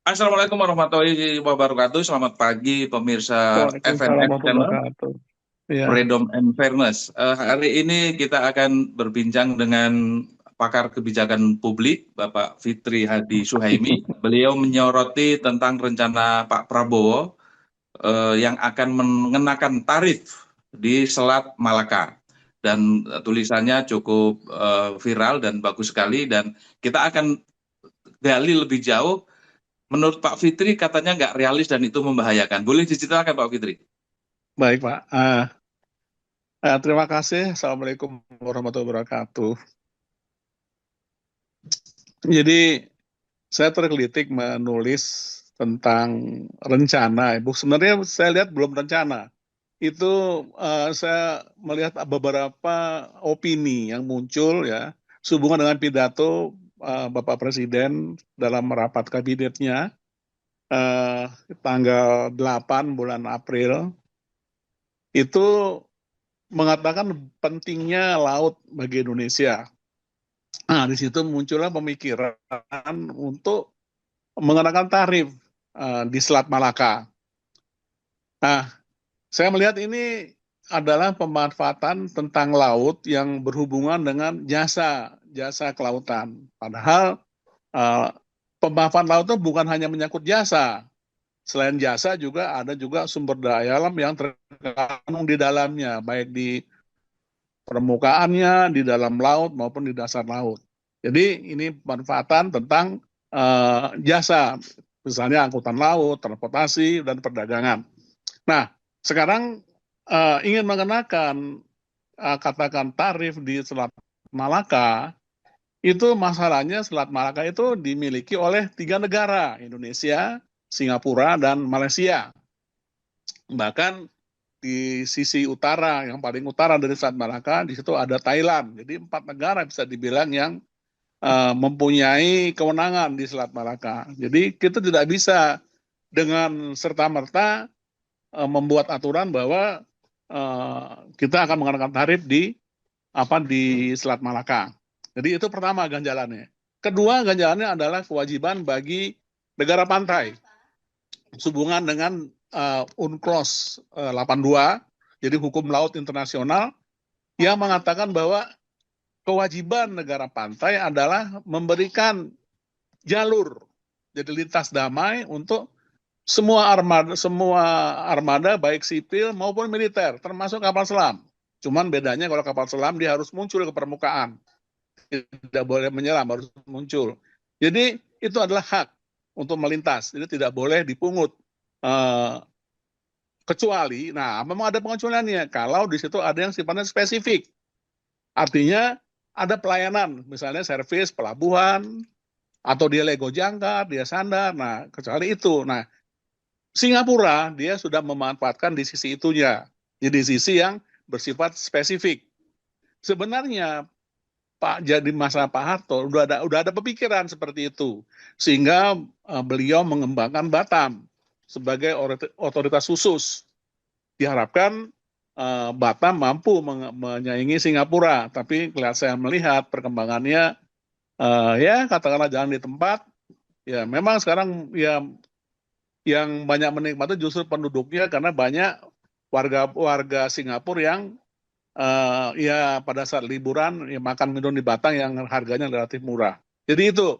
Assalamualaikum warahmatullahi wabarakatuh. Selamat pagi pemirsa Waalaikumsalam FNN warahmatullahi Channel, wabarakatuh. Iya, Freedom and Fairness. Hari ini kita akan berbincang dengan pakar kebijakan publik, Bapak Fitri Hadi Suhaimi. Beliau menyoroti tentang rencana Pak Prabowo yang akan mengenakan tarif di Selat Malaka. Dan tulisannya cukup viral dan bagus sekali. Dan kita akan gali lebih jauh. Menurut Pak Fitri katanya nggak realis dan itu membahayakan. Boleh diceritakan Pak Fitri? baik Pak. Terima kasih. Assalamualaikum warahmatullahi wabarakatuh. Jadi saya tergelitik menulis tentang rencana. Sebenarnya saya lihat belum rencana. Itu saya melihat beberapa opini yang muncul ya sehubungan dengan pidato Bapak Presiden dalam rapat kabinetnya eh, tanggal 8 bulan April itu mengatakan pentingnya laut bagi Indonesia. Nah, di situ muncullah pemikiran untuk mengenakan tarif di Selat Malaka. Nah, saya melihat ini adalah pemanfaatan tentang laut yang berhubungan dengan jasa jasa kelautan. Padahal uh, pemanfaatan laut itu bukan hanya menyangkut jasa. Selain jasa juga ada juga sumber daya alam yang terkandung di dalamnya, baik di permukaannya, di dalam laut maupun di dasar laut. Jadi ini manfaatan tentang jasa, misalnya angkutan laut, transportasi, dan perdagangan. Nah, sekarang ingin mengenakan katakan tarif di Selat Malaka, itu masalahnya Selat Malaka itu dimiliki oleh 3 negara, Indonesia, Singapura, dan Malaysia. Bahkan di sisi utara, yang paling utara dari Selat Malaka, di situ ada Thailand. Jadi 4 negara bisa dibilang yang mempunyai kewenangan di Selat Malaka. Jadi kita tidak bisa dengan serta-merta membuat aturan bahwa kita akan mengenakan tarif di Selat Malaka. Jadi itu pertama ganjalannya. Kedua ganjalannya adalah kewajiban bagi negara pantai sehubungan dengan UNCLOS 82, jadi hukum laut internasional, yang mengatakan bahwa kewajiban negara pantai adalah memberikan jalur, jadi lintas damai untuk semua armada baik sipil maupun militer, termasuk kapal selam. Cuman bedanya kalau kapal selam dia harus muncul ke permukaan, tidak boleh menyelam, harus muncul. Jadi itu adalah hak untuk melintas, jadi tidak boleh dipungut. Uh, Kecuali, nah memang ada pengecualiannya kalau di situ ada yang sifatnya spesifik. Artinya ada pelayanan, misalnya servis pelabuhan, atau dia lego jangkar, dia sandar, nah kecuali itu. Nah, Singapura dia sudah memanfaatkan di sisi itunya, jadi sisi yang bersifat spesifik. Sebenarnya jadi masa Pak Harto udah ada pemikiran seperti itu, sehingga beliau mengembangkan Batam sebagai otoritas khusus. Diharapkan Batam mampu menyaingi Singapura, tapi saya melihat perkembangannya ya katakanlah jalan di tempat. Ya memang sekarang ya yang banyak menikmati justru penduduknya karena banyak warga-warga Singapura yang ya pada saat liburan ya makan minum di Batam yang harganya relatif murah. Jadi itu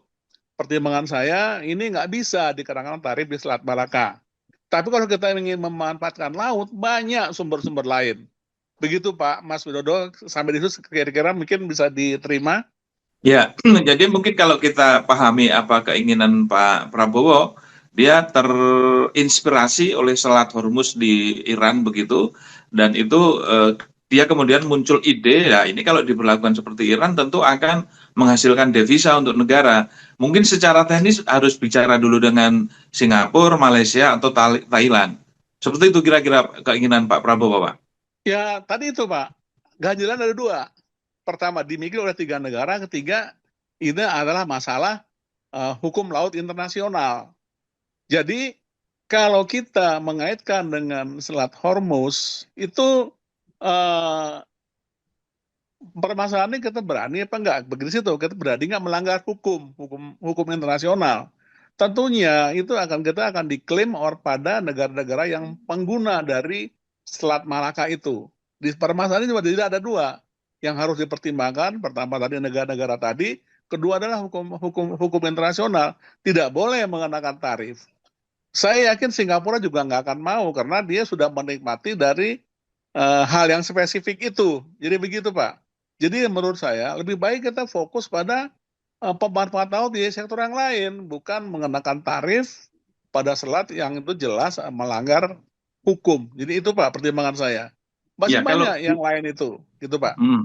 pertimbangan saya, ini nggak bisa dikenakan tarif di Selat Malaka. Tapi kalau kita ingin memanfaatkan laut, banyak sumber-sumber lain. Begitu Pak Mas Widodo, sampai di situ kira-kira mungkin bisa diterima. Ya, jadi mungkin kalau kita pahami apa keinginan Pak Prabowo, dia terinspirasi oleh Selat Hormuz di Iran begitu, dan itu dia kemudian muncul ide, ya ini kalau diberlakukan seperti Iran tentu akan menghasilkan devisa untuk negara. Mungkin secara teknis harus bicara dulu dengan Singapura, Malaysia, atau Thailand. Seperti itu kira-kira keinginan Pak Prabowo, Pak. Ya tadi itu Pak, ganjilan ada dua. Pertama dimiliki oleh 3 negara, ketiga ini adalah masalah hukum laut internasional. Jadi kalau kita mengaitkan dengan Selat Hormuz, itu eh, permasalahannya kita berani apa enggak? Begitu situ, kita berani nggak melanggar hukum internasional. tentunya itu kita akan diklaim pada negara-negara yang pengguna dari Selat Malaka itu. Di permasalahan ini cuma tidak ada dua yang harus dipertimbangkan. Pertama tadi negara-negara tadi, kedua adalah hukum internasional. Tidak boleh mengenakan tarif. Saya yakin Singapura juga nggak akan mau karena dia sudah menikmati dari hal yang spesifik itu. Jadi begitu Pak. Jadi menurut saya lebih baik kita fokus pada pemanfaat laut di sektor yang lain, bukan mengenakan tarif pada selat yang itu jelas melanggar hukum. Jadi itu Pak pertimbangan saya. Ya, Masih kalau banyak yang lain itu, gitu Pak. hmm.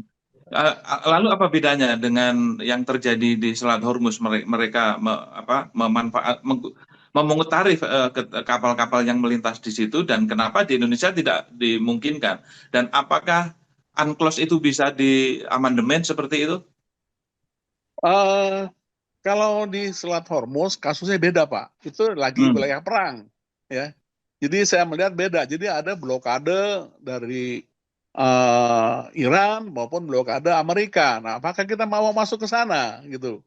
Lalu apa bedanya dengan yang terjadi di Selat Hormuz? Mereka memungut tarif ke kapal-kapal yang melintas di situ, dan kenapa di Indonesia tidak dimungkinkan? Dan apakah UNCLOS itu bisa diamandemen seperti itu? Eh, Kalau di Selat Hormuz kasusnya beda Pak. Itu lagi Hmm. wilayah perang, ya. Jadi saya melihat beda. Jadi ada blokade dari Iran maupun blokade Amerika. Nah, apakah kita mau masuk ke sana gitu?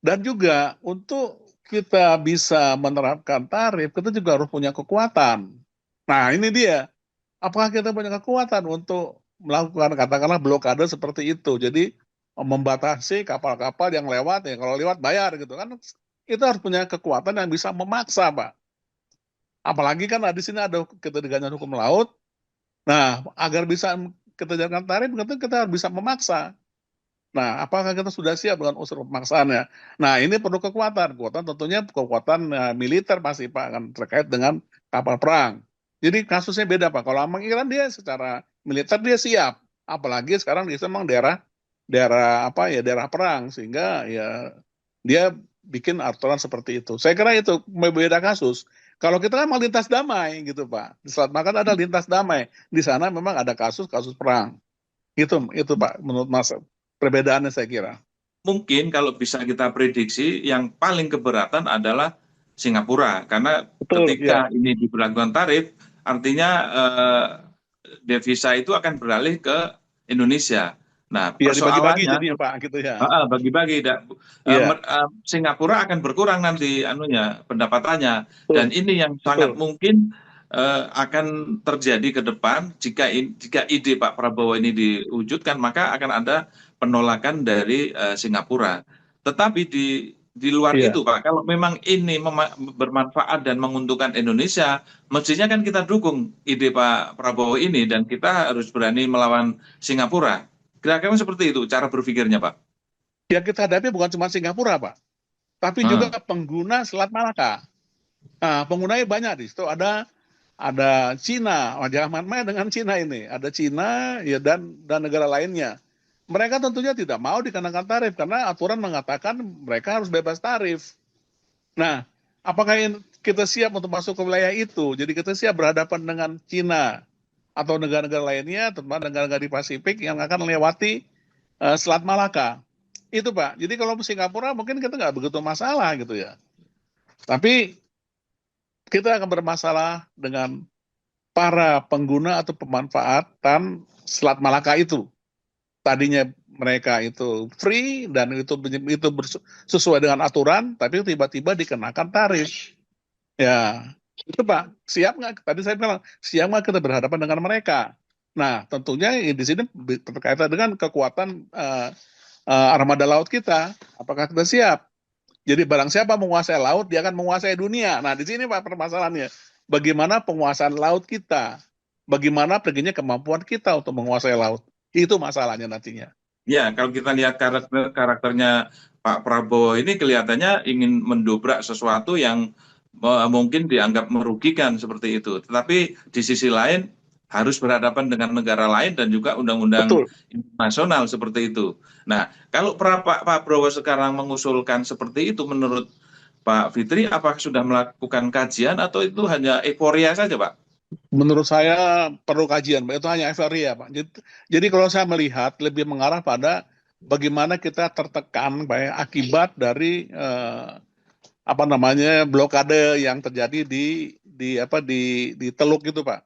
Dan juga untuk kita bisa menerapkan tarif, kita juga harus punya kekuatan. Nah, ini dia. Apakah kita punya kekuatan untuk melakukan katakanlah blokade seperti itu? Jadi membatasi kapal-kapal yang lewat, ya kalau lewat bayar gitu kan. Itu harus punya kekuatan yang bisa memaksa, Pak. Apalagi kan di sini ada ketegangan hukum laut. Nah, agar bisa kita jalankan tarif, kita harus bisa memaksa. Nah, apakah kita sudah siap dengan unsur pemaksaannya? Nah, ini perlu kekuatan. Kekuatan tentunya kekuatan militer pasti, Pak, akan terkait dengan kapal perang. Jadi kasusnya beda, Pak. Kalau Amang Iran dia secara militer dia siap. Apalagi sekarang dia memang daerah daerah apa ya daerah perang sehingga ya dia bikin aturan seperti itu. Saya kira itu beda kasus. Kalau kita kan mau lintas damai gitu, Pak. Di Selat Malaka ada lintas damai. Di sana memang ada kasus-kasus perang. Itu Pak, menurut Mas perbedaannya saya kira. Mungkin kalau bisa kita prediksi, yang paling keberatan adalah Singapura, karena Betul, ya. ketika ini diberlakukan tarif, artinya devisa itu akan beralih ke Indonesia. Nah, Ya dibagi-bagi persoalannya jadinya Pak, gitu ya. bagi-bagi, Iya, Singapura akan berkurang nanti anunya pendapatannya, dan betul, ini yang sangat betul. mungkin akan terjadi ke depan jika ide Pak Prabowo ini diwujudkan, maka akan ada penolakan dari Singapura. Tetapi di luar Iya, itu Pak, kalau memang ini bermanfaat dan menguntungkan Indonesia, mestinya kan kita dukung ide Pak Prabowo ini dan kita harus berani melawan Singapura. Kira-kira seperti itu cara berpikirnya, Pak. yang kita hadapi bukan cuma Singapura Pak, tapi juga Hmm. pengguna Selat Malaka. Nah, penggunanya banyak di situ. Ada Cina, jangan main dengan Cina ini. Ada Cina ya dan negara lainnya. Mereka tentunya tidak mau dikenakan tarif karena aturan mengatakan mereka harus bebas tarif. Nah, apakah kita siap untuk masuk ke wilayah itu? Jadi kita siap berhadapan dengan Cina atau negara-negara lainnya, terutama negara-negara di Pasifik yang akan melewati Selat Malaka. Itu Pak. Jadi kalau Singapura mungkin kita nggak begitu masalah gitu ya. Tapi kita akan bermasalah dengan para pengguna atau pemanfaatan Selat Malaka itu. Tadinya mereka itu free dan itu sesuai dengan aturan, tapi tiba-tiba dikenakan tarif. Ya, itu Pak, siap nggak? Tadi saya bilang, siap nggak kita berhadapan dengan mereka? Nah, tentunya di sini berkaitan dengan kekuatan armada laut kita. Apakah kita siap? Jadi barang siapa menguasai laut, dia akan menguasai dunia. Nah, di sini Pak permasalahannya. Bagaimana penguasaan laut kita? Bagaimana perginya kemampuan kita untuk menguasai laut? Itu masalahnya nantinya. Ya, kalau kita lihat karakternya Pak Prabowo ini kelihatannya ingin mendobrak sesuatu yang mungkin dianggap merugikan seperti itu. Tetapi di sisi lain harus berhadapan dengan negara lain dan juga undang-undang Betul. internasional seperti itu. Nah, kalau Pak Prabowo sekarang mengusulkan seperti itu, menurut Pak Fitri, apakah sudah melakukan kajian atau itu hanya euforia saja, Pak? Menurut saya perlu kajian, Pak. Itu hanya euforia, Pak. Jadi kalau saya melihat lebih mengarah pada bagaimana kita tertekan, Pak, ya, akibat dari apa namanya blokade yang terjadi di Teluk itu, Pak.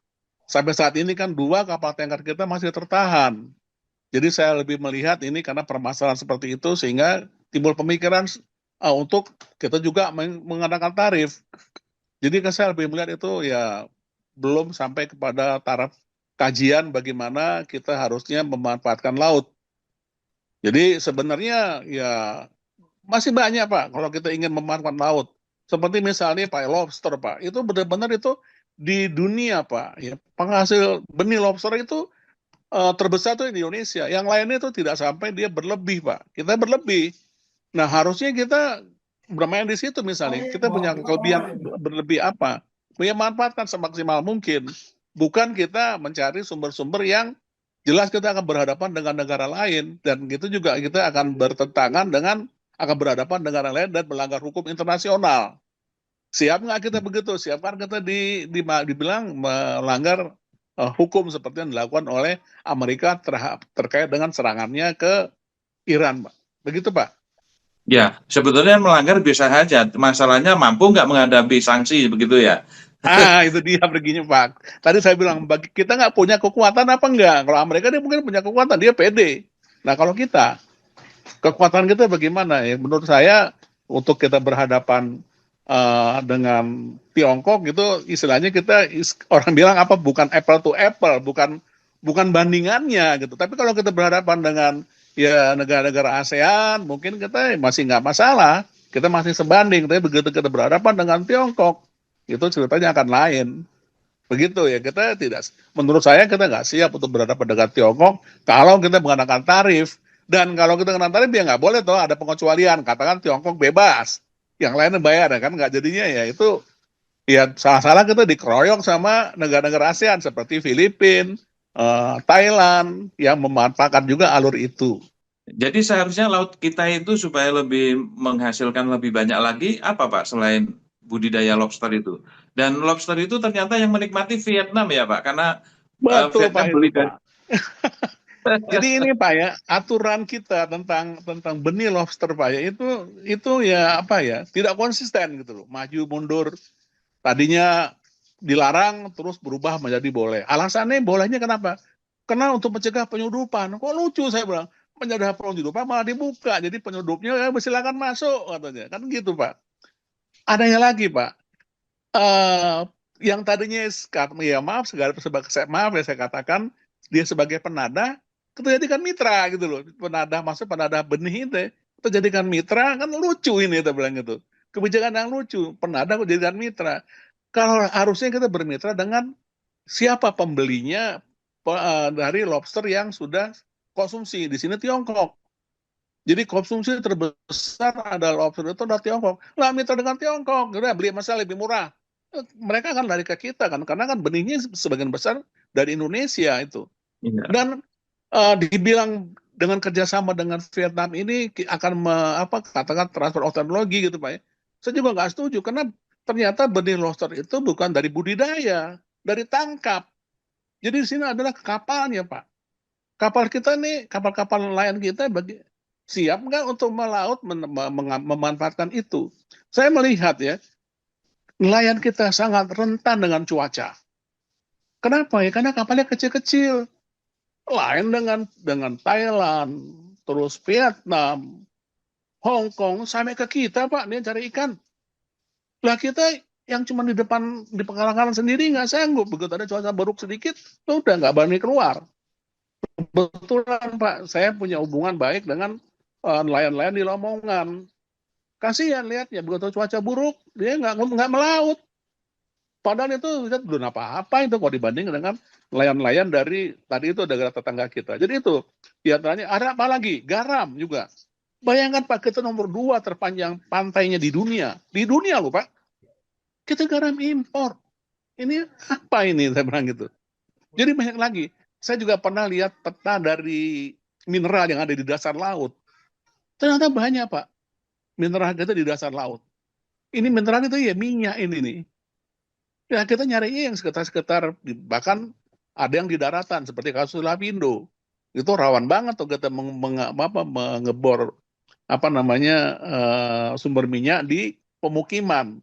Sampai saat ini kan dua kapal tanker kita masih tertahan. Jadi saya lebih melihat ini karena permasalahan seperti itu sehingga timbul pemikiran untuk kita juga mengadakan tarif. Jadi saya lebih melihat itu ya belum sampai kepada taraf kajian bagaimana kita harusnya memanfaatkan laut. Jadi sebenarnya ya masih banyak Pak kalau kita ingin memanfaatkan laut. Seperti misalnya Pak lobster Pak, itu benar-benar itu di dunia Pak, ya penghasil benih lobster itu terbesar tuh di Indonesia. Yang lainnya itu tidak sampai dia berlebih Pak. Kita berlebih. Nah harusnya kita bermain di situ misalnya. Kita punya kelebihan berlebih apa? Ya manfaatkan semaksimal mungkin. Bukan kita mencari sumber-sumber yang jelas kita akan berhadapan dengan negara lain dan gitu juga kita akan bertentangan dengan akan berhadapan dengan negara lain dan melanggar hukum internasional. Siap nggak kita begitu? Siap kan kita dibilang melanggar hukum seperti yang dilakukan oleh Amerika terkait dengan serangannya ke Iran, Pak. Begitu, Pak. Ya, sebetulnya melanggar bisa saja. Masalahnya mampu nggak menghadapi sanksi begitu ya? Itu dia perginya, Pak. Tadi saya bilang, bagi kita nggak punya kekuatan apa enggak? Kalau Amerika dia mungkin punya kekuatan, dia pede. Nah, kalau kita, kekuatan kita bagaimana? Ya, menurut saya, untuk kita berhadapan dengan Tiongkok gitu, istilahnya kita, orang bilang apa, bukan apple to apple, bukan bandingannya gitu. Tapi kalau kita berhadapan dengan ya negara-negara ASEAN, mungkin kita masih nggak masalah. Kita masih sebanding. Tapi begitu kita berhadapan dengan Tiongkok, itu ceritanya akan lain. Begitu ya, kita tidak, menurut saya kita nggak siap untuk berhadapan dengan Tiongkok kalau kita menggunakan tarif. Dan kalau kita menggunakan tarif ya nggak boleh tuh ada pengecualian. Katakan Tiongkok bebas, yang lainnya bayar ya kan nggak jadinya ya itu ya salah-salah kita dikeroyok sama negara-negara ASEAN seperti Filipina, Thailand yang memanfaatkan juga alur itu. Jadi seharusnya laut kita itu supaya lebih menghasilkan lebih banyak lagi apa Pak selain budidaya lobster itu? Dan lobster itu ternyata yang menikmati Vietnam ya Pak, karena Betul Pak Vietnam itu beli dari. Pak. Jadi ini Pak ya, aturan kita tentang benih lobster Pak ya itu ya apa ya, tidak konsisten gitu loh. Maju mundur. Tadinya dilarang terus berubah menjadi boleh. Alasannya bolehnya kenapa? Karena untuk mencegah penyudupan. Kok lucu saya bilang. Mencegah penyudupan malah dibuka. Jadi penyudupnya ya silakan masuk katanya. Kan gitu Pak. Adanya lagi Pak. eh yang tadinya ya maaf maaf ya saya katakan dia sebagai penada kita jadikan mitra gitu loh, penada benih itu kita jadikan mitra, kan lucu ini kita bilang gitu, kebijakan yang lucu, penada kok jadikan mitra. Kalau harusnya kita bermitra dengan siapa pembelinya dari lobster yang sudah konsumsi di sini Tiongkok. Jadi konsumsi terbesar adalah lobster itu adalah Tiongkok. Lah mitra dengan Tiongkok, udah beli masalah lebih murah. Mereka akan lari ke kita kan, karena kan benihnya sebagian besar dari Indonesia itu. Iya. Dan dibilang dengan kerjasama dengan Vietnam ini akan katakan transfer of teknologi gitu Pak ya. Saya juga nggak setuju karena ternyata benih lobster itu bukan dari budidaya, dari tangkap. Jadi di sini adalah kapalnya Pak. Kapal kita nih, kapal-kapal nelayan kita siap nggak untuk melaut memanfaatkan itu? Saya melihat ya, nelayan kita sangat rentan dengan cuaca. Kenapa ya? Karena kapalnya kecil-kecil. Lain dengan Thailand, terus Vietnam, Hong Kong, sampai ke kita Pak, dia cari ikan. Lah kita yang cuma di depan, di pengalaman sendiri nggak sanggup. Begitu ada cuaca buruk sedikit, tuh udah nggak berani keluar. Kebetulan Pak, saya punya hubungan baik dengan nelayan-nelayan di Lamongan. Kasihan lihatnya, begitu cuaca buruk, dia nggak melaut. Padahal itu lihat belum apa-apa itu kalau dibanding dengan nelayan-nelayan dari tadi itu negara tetangga kita. Jadi itu diantaranya ada apa lagi? Garam juga. Bayangkan Pak, kita nomor 2 terpanjang pantainya di dunia. Di dunia loh Pak. Kita garam impor. Ini apa ini saya bilang gitu. Jadi banyak lagi. Saya juga pernah lihat peta dari mineral yang ada di dasar laut. Ternyata banyak Pak. Mineral kita di dasar laut. Ini mineral itu ya minyak ini nih. Ya kita nyari yang sekitar-sekitar, bahkan ada yang di daratan seperti kasus Lapindo. Itu rawan banget tuh kita mengebor sumber minyak di pemukiman.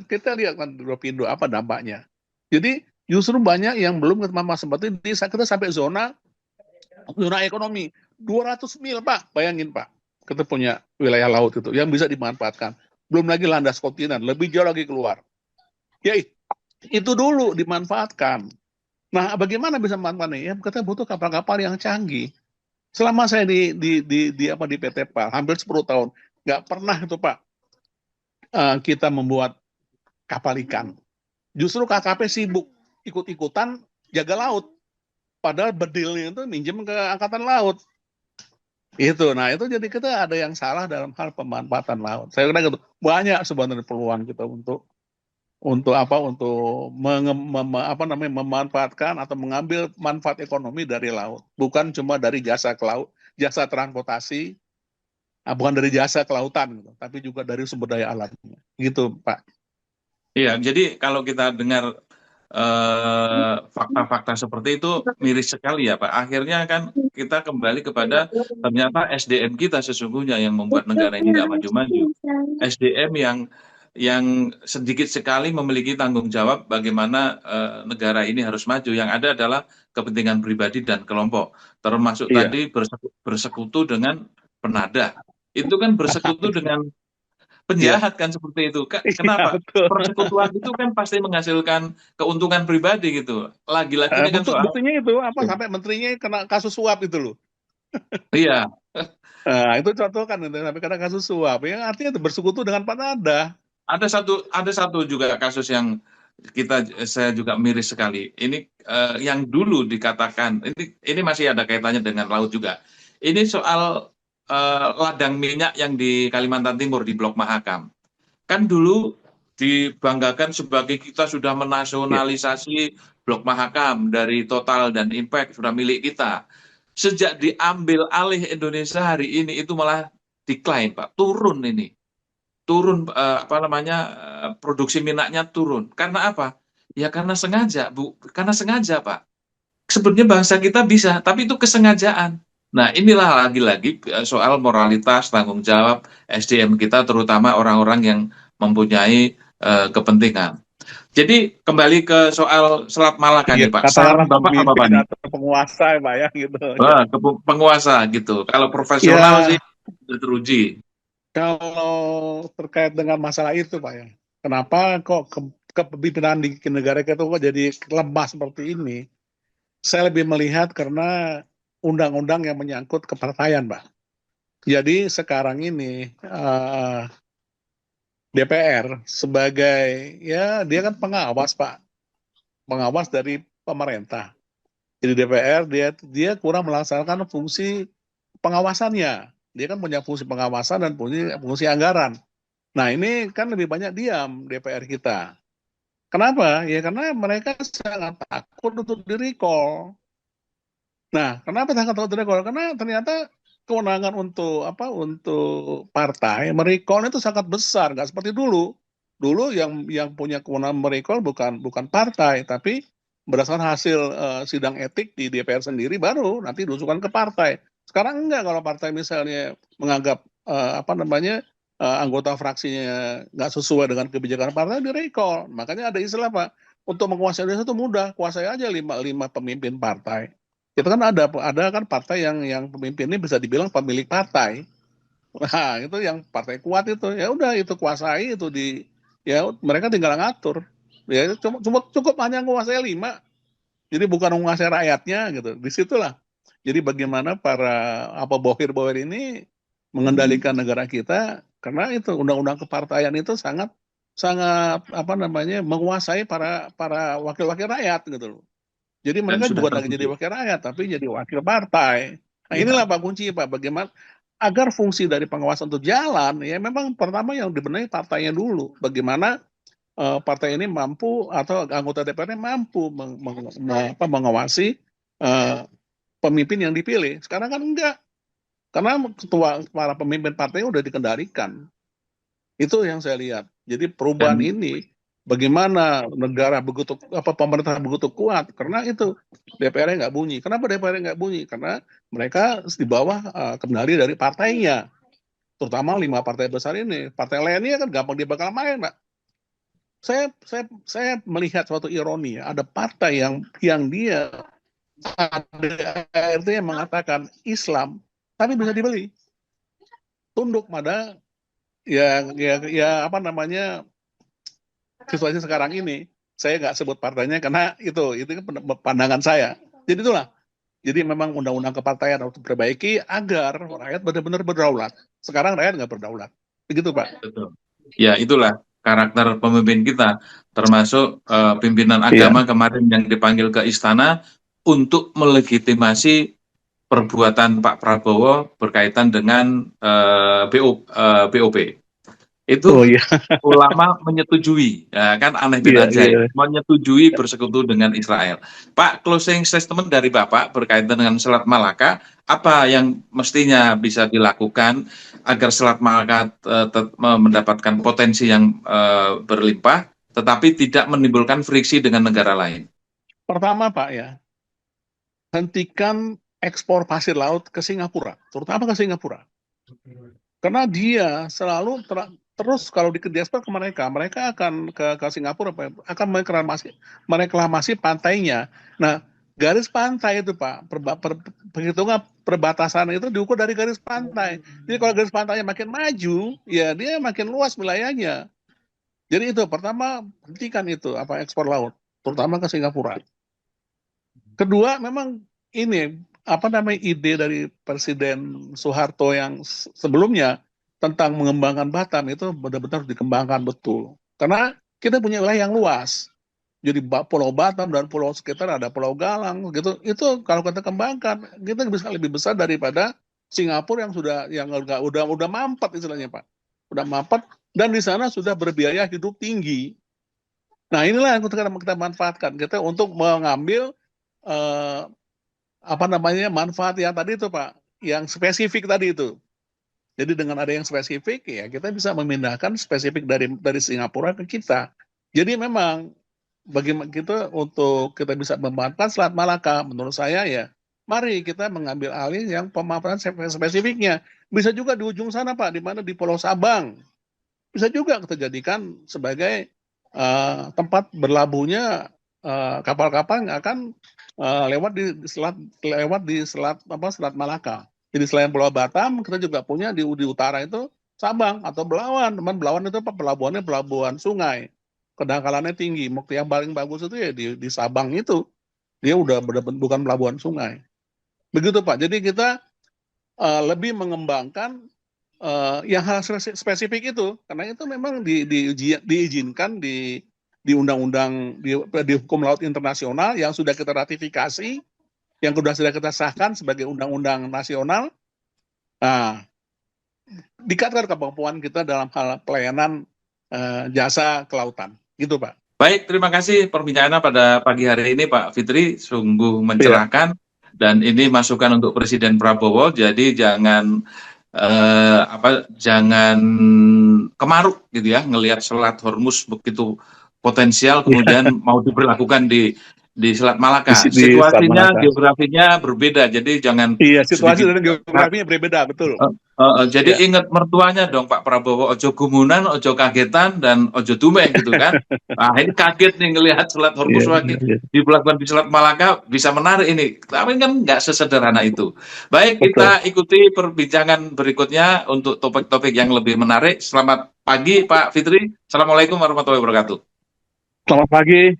Kita lihat kan di Lapindo apa dampaknya. Jadi justru banyak yang belum seperti kita sampai zona ekonomi 200 mil Pak, bayangin Pak. kita punya wilayah laut itu yang bisa dimanfaatkan. Belum lagi landas kontinen, lebih jauh lagi keluar. Ya itu dulu dimanfaatkan. Nah, bagaimana bisa memanfaatkan? Ya, kita butuh kapal-kapal yang canggih. Selama saya di PT PAL hampir 10 tahun, nggak pernah itu Pak kita membuat kapal ikan. Justru KKP sibuk ikut-ikutan jaga laut. Padahal bedilnya itu minjem ke angkatan laut. Nah itu jadi kita ada yang salah dalam hal pemanfaatan laut. Saya kira gitu. Banyak sebenarnya peluang kita memanfaatkan atau mengambil manfaat ekonomi dari laut, bukan cuma dari jasa ke laut, jasa transportasi, bukan dari jasa kelautan, gitu, tapi juga dari sumber daya alamnya, gitu Pak. Iya, jadi kalau kita dengar fakta-fakta seperti itu miris sekali ya Pak. Akhirnya kan kita kembali kepada ternyata SDM kita sesungguhnya yang membuat negara ini nggak maju-maju. SDM yang sedikit sekali memiliki tanggung jawab bagaimana negara ini harus maju. Yang ada adalah kepentingan pribadi dan kelompok. Termasuk Iya. tadi bersekutu dengan penadah. Itu kan bersekutu dengan Iya. penjahat kan seperti itu. Iya, Kenapa? betul. Persekutuan itu kan pasti menghasilkan keuntungan pribadi gitu. Lagi-lagi ini kan soal Buktinya itu sampai menterinya kena kasus suap itu loh. iya, Nah, itu contoh kan itu sampai kena kasus suap. Yang artinya itu bersekutu dengan penadah. ada satu juga kasus yang saya juga miris sekali. Ini yang dulu dikatakan ini masih ada kaitannya dengan laut juga. Ini soal ladang minyak yang di Kalimantan Timur di Blok Mahakam. Kan dulu dibanggakan sebagai kita sudah Ya. menasionalisasi Blok Mahakam dari Total dan Impact sudah milik kita. Sejak diambil alih Indonesia hari ini itu malah decline Pak, turun ini. Turun apa namanya produksi minyaknya turun. Karena apa? Ya karena sengaja, Bu. Karena sengaja, Pak. Sebenarnya bangsa kita bisa, tapi itu kesengajaan. Nah, inilah lagi-lagi soal moralitas, tanggung jawab SDM kita, terutama orang-orang yang mempunyai kepentingan. Jadi kembali ke soal Selat Malaka Iya, nih Pak. Saran katakanlah Bapak apa Pak pemimpin nih? atau penguasa ya Pak ya gitu. Ya. Penguasa gitu. Kalau profesional sih Ya, sudah teruji. kalau terkait dengan masalah itu Pak ya, kenapa kok kepemimpinan di negara kita kok jadi lemah seperti ini? Saya lebih melihat karena undang-undang yang menyangkut kepartaian Pak. Jadi sekarang ini DPR sebagai ya dia kan pengawas Pak, pengawas dari pemerintah. Jadi DPR dia kurang melaksanakan fungsi pengawasannya. Dia kan punya fungsi pengawasan dan fungsi anggaran. Nah ini kan lebih banyak diam DPR kita. Kenapa? Ya karena mereka sangat takut untuk di-recall. Nah, kenapa sangat takut di-recall? Karena ternyata kewenangan untuk partai merecall itu sangat besar, nggak seperti dulu. Dulu yang punya kewenangan merecall bukan partai, tapi berdasarkan hasil sidang etik di DPR sendiri baru nanti diusulkan ke partai. Sekarang enggak, kalau partai misalnya menganggap anggota fraksinya nggak sesuai dengan kebijakan partai di-recall. Makanya ada istilah Pak, untuk menguasai Indonesia itu mudah, kuasai aja lima pemimpin partai. Itu kan ada kan partai yang pemimpin ini bisa dibilang pemilik partai. Nah, itu yang partai kuat itu. Ya udah itu kuasai itu ya mereka tinggal ngatur. Ya cukup hanya menguasai 5. Jadi bukan menguasai rakyatnya gitu. Disitulah. Jadi bagaimana para bohir-bohir ini mengendalikan negara kita karena itu undang-undang kepartaian itu sangat sangat menguasai para wakil-wakil rakyat gitu loh. Jadi Dan mereka sudah bukan lagi jadi terbukti. wakil rakyat, tapi jadi wakil partai. Nah inilah Ya. Pak kunci Pak, bagaimana agar fungsi dari pengawasan itu jalan, ya memang pertama yang dibenahi partainya dulu. Bagaimana partai ini mampu atau anggota DPR-nya mampu mengawasi pemimpin yang dipilih. Sekarang kan enggak, karena para pemimpin partai udah dikendalikan. Itu yang saya lihat. Jadi perubahan Dan ini bagaimana negara begitu pemerintah begitu kuat karena itu DPR-nya nggak bunyi. Kenapa DPR-nya nggak bunyi? Karena mereka di bawah kendali dari partainya. Terutama 5 partai besar ini. Partai lainnya kan gampang dia bakal main, Pak. Saya melihat suatu ironi ya. Ada partai yang dia ada ART yang mengatakan Islam tapi bisa dibeli. tunduk pada ya apa namanya situasi sekarang ini. Saya nggak sebut partainya karena itu kan pandangan saya. Jadi itulah. Jadi memang undang-undang kepartaian harus diperbaiki agar rakyat benar-benar berdaulat. Sekarang rakyat nggak berdaulat. Begitu, Pak. Betul. Ya, itulah karakter pemimpin kita, termasuk pimpinan Iya. agama kemarin yang dipanggil ke istana untuk melegitimasi perbuatan Pak Prabowo berkaitan dengan BOP. Oh Itu iya, ulama menyetujui, ya kan aneh bin iya, ajaib, iya. menyetujui bersekutu dengan Israel. Pak, closing statement dari Bapak berkaitan dengan Selat Malaka, apa yang mestinya bisa dilakukan agar Selat Malaka mendapatkan potensi yang berlimpah, tetapi tidak menimbulkan friksi dengan negara lain? Pertama, Pak ya, hentikan ekspor pasir laut ke Singapura, terutama ke Singapura. Karena dia selalu terus kalau diekspor ke mereka, mereka akan ke Singapura akan mereklamasi pantainya. Nah, garis pantai itu Pak, perhitungan perbatasan itu diukur dari garis pantai. Jadi kalau garis pantainya makin maju, ya dia makin luas wilayahnya. Jadi itu pertama hentikan itu apa ekspor laut, terutama ke Singapura. Kedua, memang ini apa namanya ide dari Presiden Soeharto yang sebelumnya tentang mengembangkan Batam itu benar-benar dikembangkan betul. Karena kita punya wilayah yang luas. Jadi Pulau Batam dan pulau sekitar ada Pulau Galang gitu. Itu kalau kita kembangkan, kita bisa lebih besar daripada Singapura yang udah mampet istilahnya, Pak. Udah mampet dan di sana sudah berbiaya hidup tinggi. Nah, inilah yang kita manfaatkan kita untuk mengambil eh, apa namanya manfaat yang tadi itu Pak, yang spesifik tadi itu. Jadi dengan ada yang spesifik ya kita bisa memindahkan spesifik dari Singapura ke kita. Jadi memang bagi kita untuk kita bisa memanfaatkan Selat Malaka, menurut saya ya, mari kita mengambil alih yang pemanfaatan spesifiknya. Bisa juga di ujung sana Pak, di mana di Pulau Sabang. Bisa juga kita jadikan sebagai tempat berlabuhnya kapal-kapal yang akan lewat di Selat Malaka. Jadi selain Pulau Batam, kita juga punya di utara itu Sabang atau Belawan. Teman Belawan itu apa? Pelabuhannya pelabuhan sungai. Kedangkalannya tinggi. Yang paling bagus itu ya di Sabang itu. Dia udah bukan pelabuhan sungai. Begitu Pak. Jadi kita lebih mengembangkan yang hal spesifik itu, karena itu memang diizinkan di undang-undang di hukum laut internasional yang sudah kita ratifikasi, yang sudah kita sahkan sebagai undang-undang nasional. Nah, dikatakan kemampuan kita dalam hal pelayanan jasa kelautan, gitu Pak. Baik, terima kasih perbincangannya pada pagi hari ini Pak Fitri, sungguh Iya, mencerahkan dan ini masukan untuk Presiden Prabowo, jadi jangan kemaruk gitu ya, ngelihat Selat Hormuz begitu potensial iya. kemudian mau diberlakukan di Selat di, Malaka. di Selat Situasinya, Malaka. geografinya berbeda, jadi jangan Iya, situasi sedikit. dan geografinya berbeda, betul. Jadi Iya. ingat mertuanya dong Pak Prabowo, ojo gumunan, ojo kagetan, dan ojo dumeh gitu kan. Nah ini kaget nih ngelihat Selat Iya, Hormuz iya, lagi iya. diberlakukan di Selat Malaka, bisa menarik ini. Tapi kan nggak sesederhana itu. Baik, Betul. kita ikuti perbincangan berikutnya untuk topik-topik yang lebih menarik. Selamat pagi Pak Fitri. Assalamualaikum warahmatullahi wabarakatuh. Selamat pagi.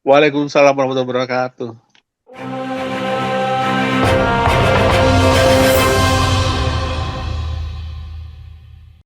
Waalaikumsalam warahmatullahi wabarakatuh.